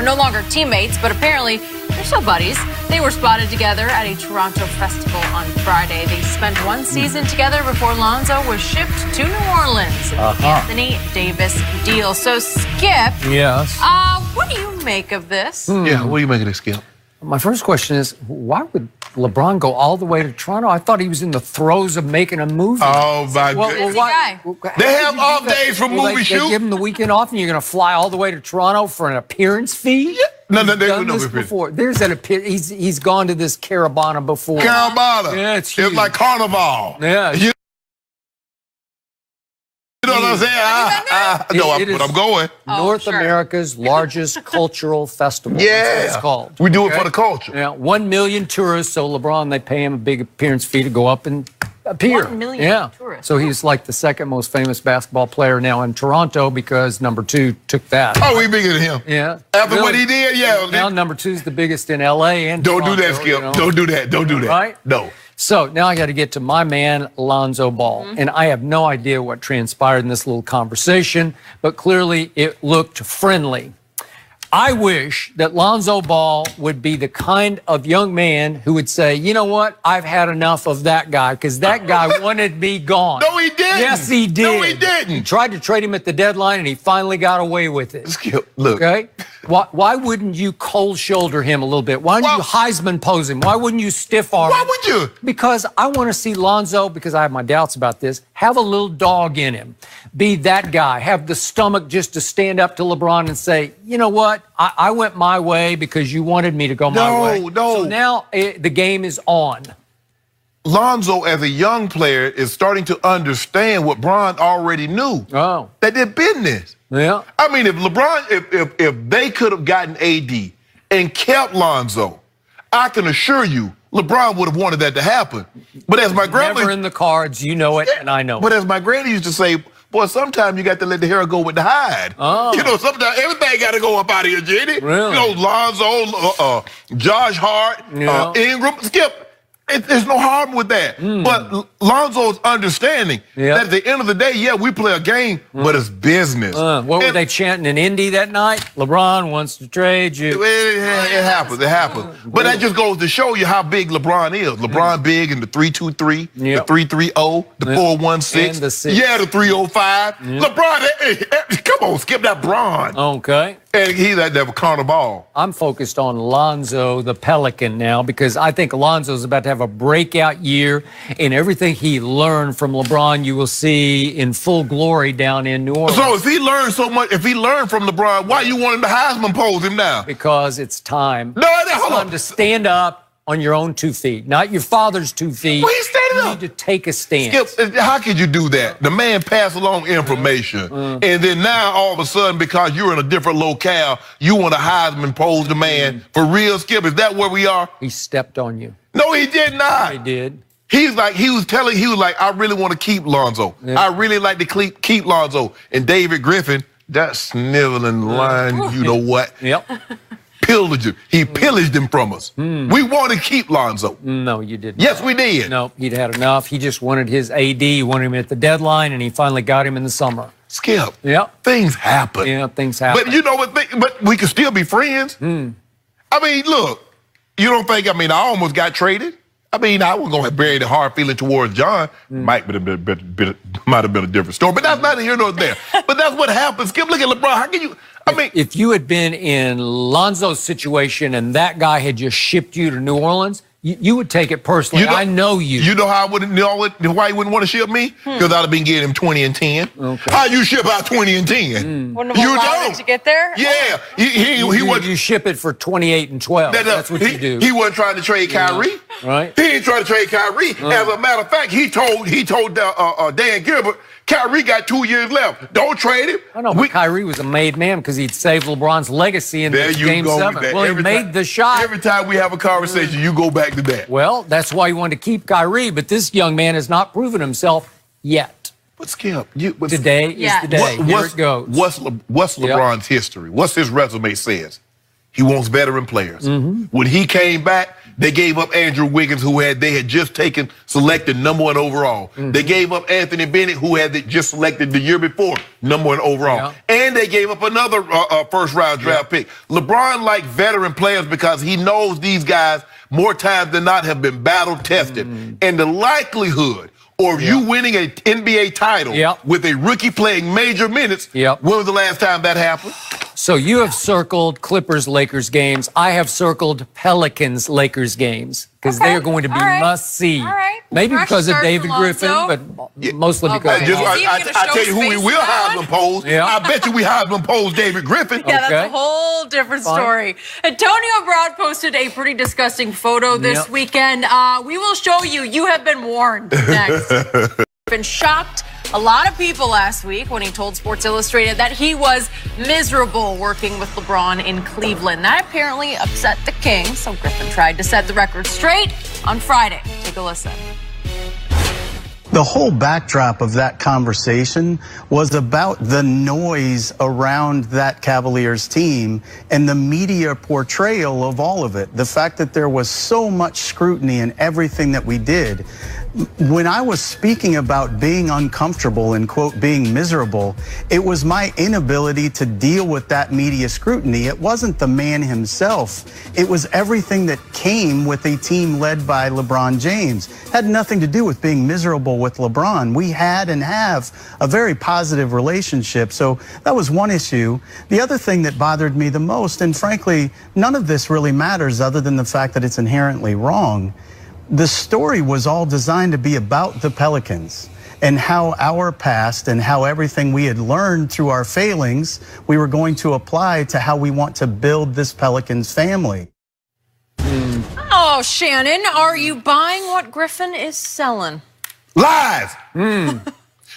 are no longer teammates, but apparently they're still buddies. They were spotted together at a Toronto festival on Friday. They spent one season together before Lonzo was shipped to New Orleans. Anthony Davis deal. So, Skip. Yes. What do you make of this? Yeah, what do you make of this, Skip? My first question is, why would LeBron go all the way to Toronto? I thought he was in the throes of making a movie. Oh, my goodness. They have off days for movie shoots. They give him the weekend off, and you're going to fly all the way to Toronto for an appearance fee? Yeah. No, He's done this before. There's an appearance. He's gone to this Caravana before. Caravana. Yeah, it's huge. It's like Carnival. Yeah. You know what I'm saying? But I'm going. North America's largest cultural festival. Yeah. That's what it's called. We do it for the culture. Yeah, 1 million tourists. So LeBron, they pay him a big appearance fee to go up and appear. 1 million tourists. So he's like the second most famous basketball player now in Toronto because number 2 took that. Oh, we bigger than him. Yeah. After what he did, yeah. Now number 2 is the biggest in L.A. and Don't Toronto, do that, Skip. you know? Don't do that. Don't do that. Right? No. So now I got to get to my man, Lonzo Ball. And I have no idea what transpired in this little conversation, but clearly it looked friendly. I wish that Lonzo Ball would be the kind of young man who would say, you know what, I've had enough of that guy, because that guy wanted me gone. No, he didn't. Yes, he did. No, he didn't. He tried to trade him at the deadline, and he finally got away with it. Skip, look. Okay? Why wouldn't you cold shoulder him a little bit? Why wouldn't you Heisman pose him? Why wouldn't you stiff arm him? Why would you? Because I want to see Lonzo, because I have my doubts about this, have a little dog in him. Be that guy. Have the stomach just to stand up to LeBron and say, you know what? I went my way because you wanted me to go my way. No. So now the game is on. Lonzo, as a young player, is starting to understand what Bron already knew. Oh. That they're business. Yeah. I mean, if LeBron, if they could have gotten AD and kept Lonzo, I can assure you, LeBron would have wanted that to happen. But as my grandma... Never in the cards, you know it, and I know it. But as my granny used to say, boy, sometimes you got to let the hair go with the hide. Oh. You know, sometimes everything got to go up out of here, Jenny. Really? You know, Lonzo, Josh Hart, Ingram, Skip. There's no harm with that. But Lonzo's understanding that at the end of the day, yeah, we play a game, but it's business. What were they chanting in Indy that night? LeBron wants to trade you. It happens. It happens. But that just goes to show you how big LeBron is. LeBron big in the 3-2-3, the 3-3-0, the 4-1-6, and the 6. Yeah, the 3-0-5. LeBron, come on, skip that Bron. Okay. And he's at that Carnival. I'm focused on Lonzo, the Pelican, now, because I think Lonzo's about to have a breakout year, and everything he learned from LeBron, you will see in full glory down in New Orleans. So if he learned so much, if he learned from LeBron, why you want him to Heisman pose him now? Because it's time. Hold on. Time to stand up on your own 2 feet, not your father's 2 feet. Well, he's standing up. You need to take a stand. Skip, how could you do that? The man passed along information, and then now all of a sudden, because you're in a different locale, you want to Heisman pose the man. For real, Skip, is that where we are? He stepped on you. No, he did not. He did. He was like, I really want to keep Lonzo. Yeah. I really like to keep Lonzo. And David Griffin, that sniveling line, you know what? Yep. Pillaged him. He pillaged him from us. We want to keep Lonzo. No, you didn't. Yes, we did. No, he'd had enough. He just wanted his AD. He wanted him at the deadline, and he finally got him in the summer. Skip. Yep. Things happen. Yeah, things happen. But you know what? But we can still be friends. I mean, look, you don't think, I almost got traded. I wasn't going to bury the hard feeling towards John. Might have been a different story. But that's neither here nor there. But that's what happens. Skip, look at LeBron. How can you... If you had been in Lonzo's situation and that guy had just shipped you to New Orleans, you would take it personally. I know you. You know how I wouldn't know why he wouldn't want to ship me? Because I'd have been getting him 20 and 10. Okay. How you ship out 20 and 10? Wouldn't have allowed it to get there? Yeah. You ship it for 28 and 12. That's what you do. He wasn't trying to trade Kyrie. Right. He ain't trying to trade Kyrie. As a matter of fact, he told Dan Gilbert, Kyrie got 2 years left. Don't trade him. I know, but Kyrie was a made man because he'd saved LeBron's legacy in Game 7. Well, he made the shot. Every time we have a conversation, you go back to that. Well, that's why you wanted to keep Kyrie, but this young man has not proven himself yet. But Skip, today is the day. Here it goes. What's LeBron's history? What's his resume says? He wants veteran players. When he came back, They gave up Andrew Wiggins, who they had just selected #1 overall. They gave up Anthony Bennett, who had just selected the year before #1 overall. And they gave up another first-round draft pick. LeBron liked veteran players because he knows these guys more times than not have been battle-tested. And the likelihood of you winning an NBA title with a rookie playing major minutes, when was the last time that happened? So you have circled Clippers-Lakers games. I have circled Pelicans-Lakers games because they are going to be must-see. Maybe because of David Griffin, but mostly because of I tell you who we will Heisman pose. I bet you we Heisman pose David Griffin. Yeah, that's a whole different story. Antonio Brown posted a pretty disgusting photo this weekend. We will show you. You have been warned. Next. Been shocked a lot of people last week when he told Sports Illustrated that he was miserable working with LeBron in Cleveland. That apparently upset the King, so Griffin tried to set the record straight on Friday. Take a listen. The whole backdrop of that conversation was about the noise around that Cavaliers team and the media portrayal of all of it. The fact that there was so much scrutiny in everything that we did. When I was speaking about being uncomfortable and, quote, being miserable, it was my inability to deal with that media scrutiny. It wasn't the man himself. It was everything that came with a team led by LeBron James. It had nothing to do with being miserable with LeBron. We had and have a very positive relationship. So that was one issue. The other thing that bothered me the most, and frankly, none of this really matters other than the fact that it's inherently wrong. The story was all designed to be about the Pelicans and how our past and how everything we had learned through our failings, we were going to apply to how we want to build this Pelicans family. Oh, Shannon, are you buying what Griffin is selling? Lies.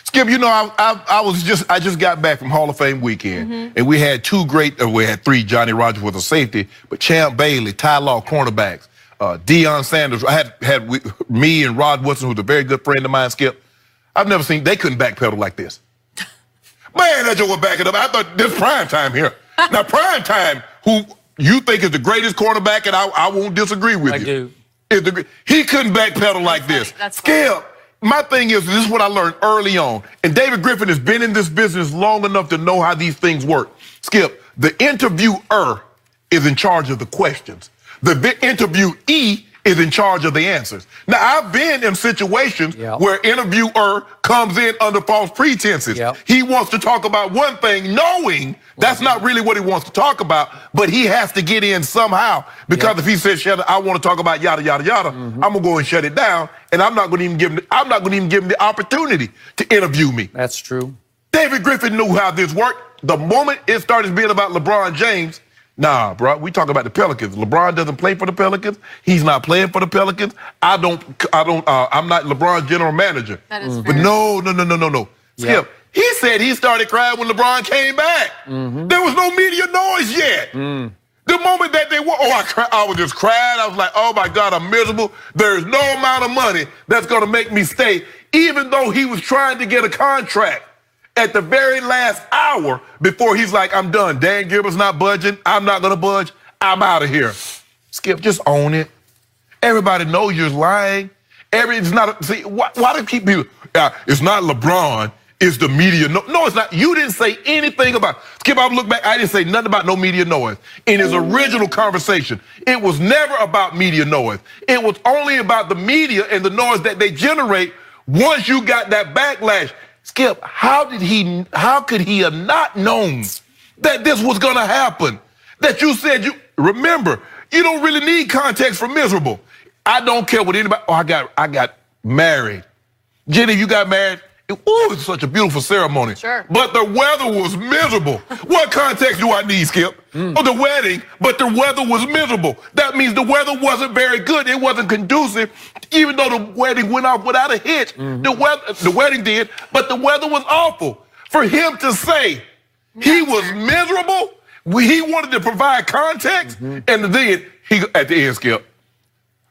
Skip, you know, I just got back from Hall of Fame weekend, and we had we had three. Johnny Rogers was a safety, but Champ Bailey, Ty Law, cornerbacks. Deion Sanders, I had me and Rod Woodson, who's a very good friend of mine, Skip. I've never seen, they couldn't backpedal like this. Man, that joke was backing up. I thought this prime time here. Now, prime time, who you think is the greatest cornerback, and I won't disagree with you. I do. He couldn't backpedal like this. Skip, my thing is, this is what I learned early on. And David Griffin has been in this business long enough to know how these things work. Skip, the interviewer is in charge of the questions. The interviewee is in charge of the answers. Now, I've been in situations where interviewer comes in under false pretenses. He wants to talk about one thing, knowing that's not really what he wants to talk about, but he has to get in somehow. Because if he says, Shannon, I want to talk about yada, yada, yada, I'm going to go and shut it down, and I'm not going to even give him the opportunity to interview me. That's true. David Griffin knew how this worked. The moment it started being about LeBron James, nah, bro, we talk about the Pelicans. LeBron doesn't play for the Pelicans. He's not playing for the Pelicans. I'm not LeBron's general manager. That is but no. Skip, he said he started crying when LeBron came back. There was no media noise yet. The moment that they were, I was just crying. I was like, oh my God, I'm miserable. There's no amount of money that's gonna make me stay, even though he was trying to get a contract. At the very last hour before he's like, I'm done. Dan Gilbert's not budging. I'm not going to budge. I'm out of here. Skip, just own it. Everybody knows you're lying. Why do keep people? It's not LeBron. It's the media. No, it's not. You didn't say anything about. Skip, I look back. I didn't say nothing about no media noise. In his original conversation, it was never about media noise. It was only about the media and the noise that they generate once you got that backlash. Skip, how could he have not known that this was gonna happen? That you said remember, you don't really need context for miserable. I don't care what anybody, I got married. Jenny, you got married? It was such a beautiful ceremony. Sure. But the weather was miserable. What context do I need, Skip? Oh, the wedding, but the weather was miserable. That means the weather wasn't very good. It wasn't conducive, even though the wedding went off without a hitch. The wedding did, but the weather was awful. For him to say he was miserable, he wanted to provide context, and then at the end, Skip,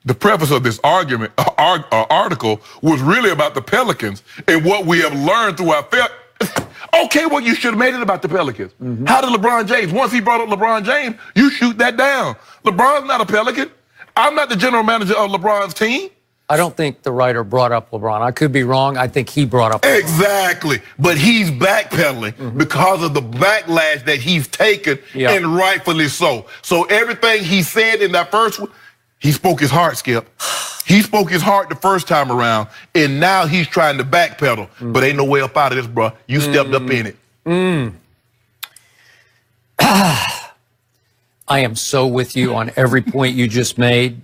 the preface of this article was really about the Pelicans and what we have learned through our Okay, well, you should have made it about the Pelicans. How did LeBron James, once he brought up LeBron James, you shoot that down. LeBron's not a Pelican. I'm not the general manager of LeBron's team. I don't think the writer brought up LeBron. I could be wrong. I think he brought up LeBron. Exactly. But he's backpedaling because of the backlash that he's taken, and rightfully so. So everything he said in that first one, he spoke his heart, Skip. He spoke his heart the first time around, and now he's trying to backpedal. But ain't no way up out of this, bro. You stepped up in it. I am so with you on every point you just made.